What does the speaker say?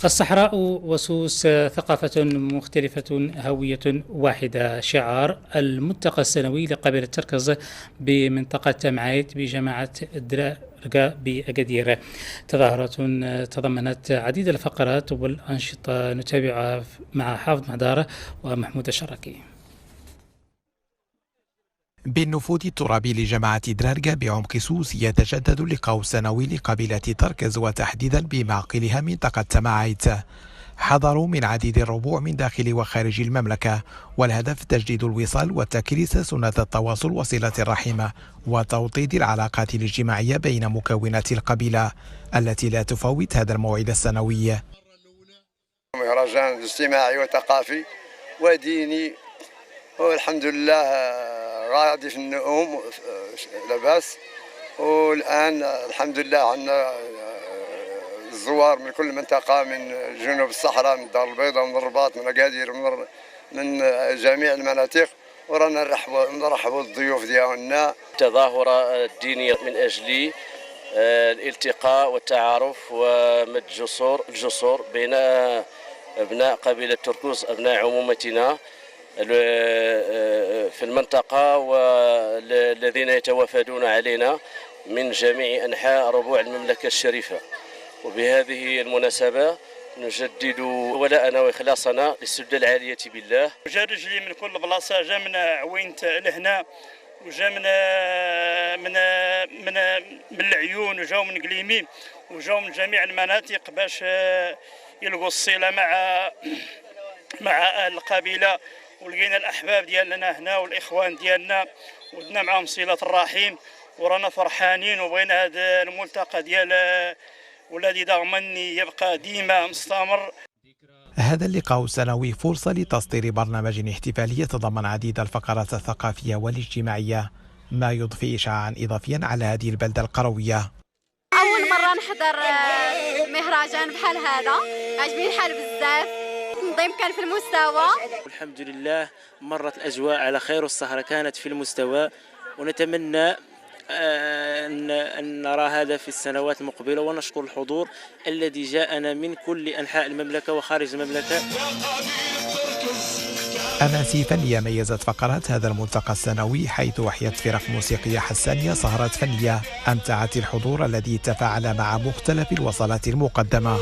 الصحراء وسوس، ثقافة مختلفة، هوية واحدة، شعار الملتقى السنوي لقبيلة تركز بمنطقة معايت بجماعة درارقة بأكادير. تظاهرات تضمنت عديد الفقرات والأنشطة، نتابعها مع حافظ مهدارة ومحمود الشراكي. بالنفوذ الترابي لجماعة درارقة بعمق سوس يتجدد اللقاء السنوي لقبيلة تركز، وتحديدا بمعقلها منطقة تماعيت. حضروا من عديد الربوع من داخل وخارج المملكة، والهدف تجديد الوصال وتكريس سنة التواصل وصلة الرحم وتوطيد العلاقات الاجتماعية بين مكونات القبيلة التي لا تفوت هذا الموعد السنوي. مهرجان اجتماعي وثقافي وديني، والحمد لله غادي في النوم لاباس. والآن الحمد لله عندنا الزوار من كل منطقة، من جنوب الصحراء، من الدار البيضاء، من الرباط، من أكادير، من جميع المناطق، ورانا نرحبوا الضيوف ديالنا. التظاهرة الدينية من أجل الالتقاء والتعارف ومد الجسور بين أبناء قبيلة تركز، أبناء عمومتنا في المنطقة، والذين يتوافدون علينا من جميع أنحاء ربوع المملكة الشريفة. وبهذه المناسبة نجدد ولاءنا وإخلاصنا للسدة العالية بالله. جا رجلي من كل بلاصة، جا من عوينت لهنا، وجا من العيون، وجاو من قليمي، وجاو من جميع المناطق باش يلقوا الصلة مع القبيلة. ولقينا الأحباب ديالنا هنا والإخوان ديالنا، ودنا معهم صلة الرحيم، ورانا فرحانين، وبغينا هذا الملتقى ديال والذي ضمني يبقى ديما مستمر. هذا اللقاء السنوي فرصة لتصدير برنامج احتفالي يتضمن عديد الفقرات الثقافية والاجتماعية، ما يضفي إشعاعا إضافيا على هذه البلدة القروية. أول مرة نحضر مهرجان بحال هذا، عجبني الحال بزاف، التنظيم كان في المستوى. الحمد لله مرت الأجواء على خير، والسهرة كانت في المستوى، ونتمنى أن نرى هذا في السنوات المقبلة، ونشكر الحضور الذي جاءنا من كل أنحاء المملكة وخارج المملكة. أماسي فنية ميزت فقرات هذا الملتقى السنوي، حيث أحيت فرق موسيقية حسانية سهرات فنية أمتعت الحضور الذي تفاعل مع مختلف الوصلات المقدمة.